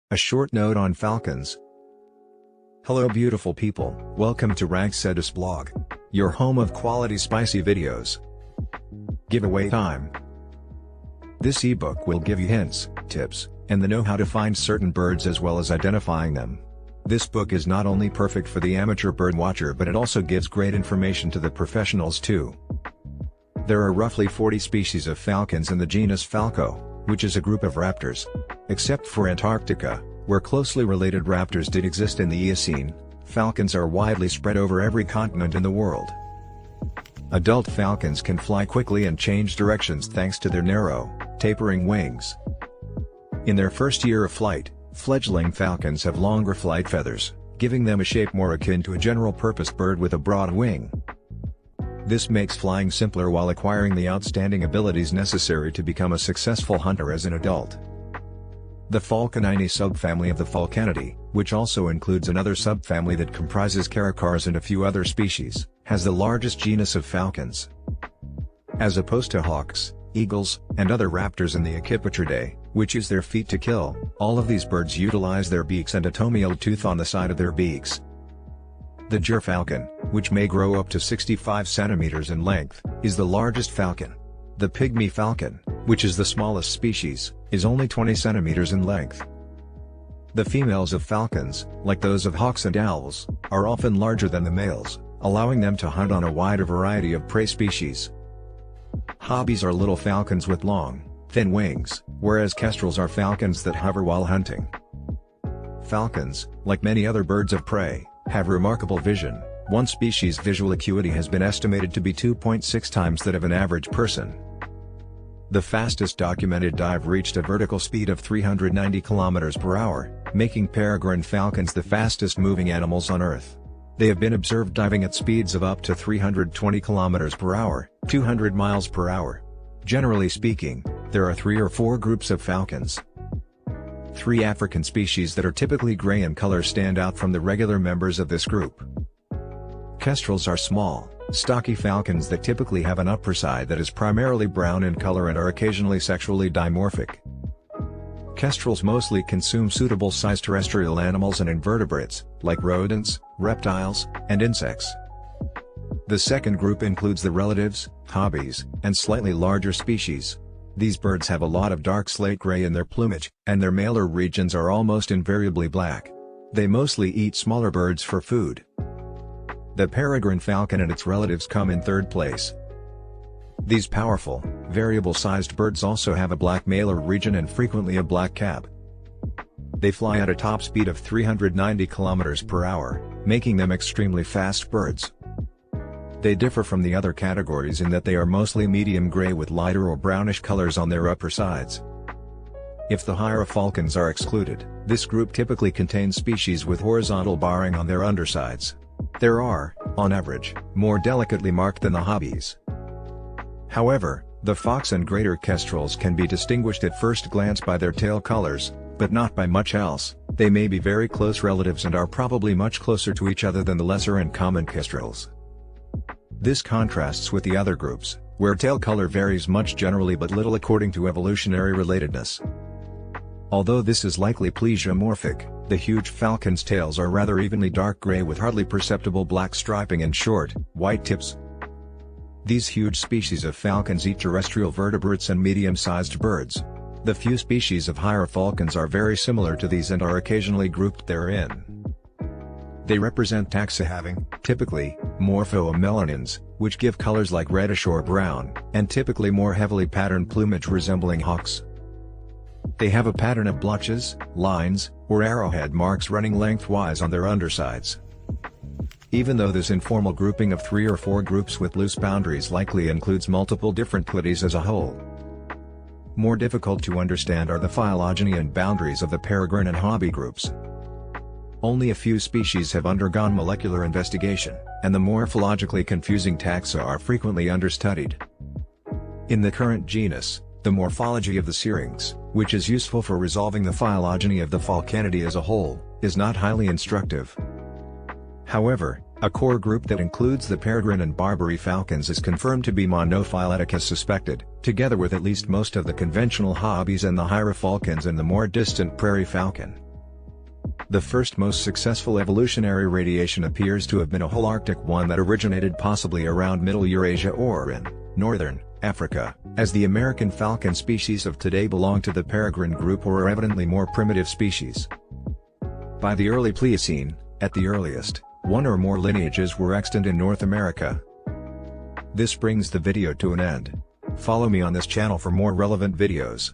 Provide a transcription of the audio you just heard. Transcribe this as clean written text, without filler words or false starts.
A short note on falcons. Hello beautiful people, welcome to RanxCedis blog. Your home of quality spicy videos. Giveaway time. This ebook will give you hints, tips, and the know how to find certain birds as well as identifying them. This book is not only perfect for the amateur bird watcher but it also gives great information to the professionals too. There are roughly 40 species of falcons in the genus Falco, which is a group of raptors. Except for Antarctica, where closely related raptors did exist in the Eocene, falcons are widely spread over every continent in the world. Adult falcons can fly quickly and change directions thanks to their narrow, tapering wings. In their first year of flight, fledgling falcons have longer flight feathers, giving them a shape more akin to a general-purpose bird with a broad wing. This makes flying simpler while acquiring the outstanding abilities necessary to become a successful hunter as an adult. The falconini subfamily of the Falconidae, which also includes another subfamily that comprises caracars and a few other species, has the largest genus of falcons. As opposed to hawks, eagles, and other raptors in the Accipitridae, which use their feet to kill, all of these birds utilize their beaks and a tomial tooth on the side of their beaks. The gerfalcon, which may grow up to 65 centimeters in length, is the largest falcon. The pygmy falcon, which is the smallest species, is only 20 centimeters in length. The females of falcons, like those of hawks and owls, are often larger than the males, allowing them to hunt on a wider variety of prey species. Hobbies are little falcons with long, thin wings, whereas kestrels are falcons that hover while hunting. Falcons, like many other birds of prey, have remarkable vision. One species' visual acuity has been estimated to be 2.6 times that of an average person. The fastest documented dive reached a vertical speed of 390 km per hour, making peregrine falcons the fastest moving animals on Earth. They have been observed diving at speeds of up to 320 km per hour, 200 miles per hour. Generally speaking, there are 3 or 4 groups of falcons. 3 African species that are typically gray in color stand out from the regular members of this group. Kestrels are small, stocky falcons that typically have an upper side that is primarily brown in color and are occasionally sexually dimorphic. Kestrels mostly consume suitable-sized terrestrial animals and invertebrates, like rodents, reptiles, and insects. The second group includes the relatives, hobbies, and slightly larger species. These birds have a lot of dark slate gray in their plumage, and their malar regions are almost invariably black. They mostly eat smaller birds for food. The peregrine falcon and its relatives come in third place. These powerful, variable-sized birds also have a black malar region and frequently a black cab. They fly at a top speed of 390 km per hour, making them extremely fast birds. They differ from the other categories in that they are mostly medium gray with lighter or brownish colors on their upper sides. If the hierofalcons are excluded, this group typically contains species with horizontal barring on their undersides. There are, on average, more delicately marked than the hobbies. However, the fox and greater kestrels can be distinguished at first glance by their tail colors, but not by much else. They may be very close relatives and are probably much closer to each other than the lesser and common kestrels. This contrasts with the other groups, where tail color varies much generally but little according to evolutionary relatedness. Although this is likely plesiomorphic, the huge falcons' tails are rather evenly dark gray with hardly perceptible black striping and short, white tips. These huge species of falcons eat terrestrial vertebrates and medium-sized birds. The few species of hierofalcons are very similar to these and are occasionally grouped therein. They represent taxa having, typically, morphomelanins, which give colors like reddish or brown, and typically more heavily patterned plumage resembling hawks. They have a pattern of blotches, lines, or arrowhead marks running lengthwise on their undersides. Even though this informal grouping of 3 or 4 groups with loose boundaries likely includes multiple different clades as a whole. More difficult to understand are the phylogeny and boundaries of the peregrine and hobby groups. Only a few species have undergone molecular investigation, and the morphologically confusing taxa are frequently understudied. In the current genus, the morphology of the syrinx, which is useful for resolving the phylogeny of the Falconidae as a whole, is not highly instructive. However, a core group that includes the peregrine and Barbary falcons is confirmed to be monophyletic as suspected, together with at least most of the conventional hobbies and the hierofalcons and the more distant prairie falcon. The first most successful evolutionary radiation appears to have been a Holarctic one that originated possibly around Middle Eurasia or in northern Africa, as the American falcon species of today belong to the peregrine group or are evidently more primitive species. By the early Pliocene, at the earliest, one or more lineages were extant in North America. This brings the video to an end. Follow me on this channel for more relevant videos.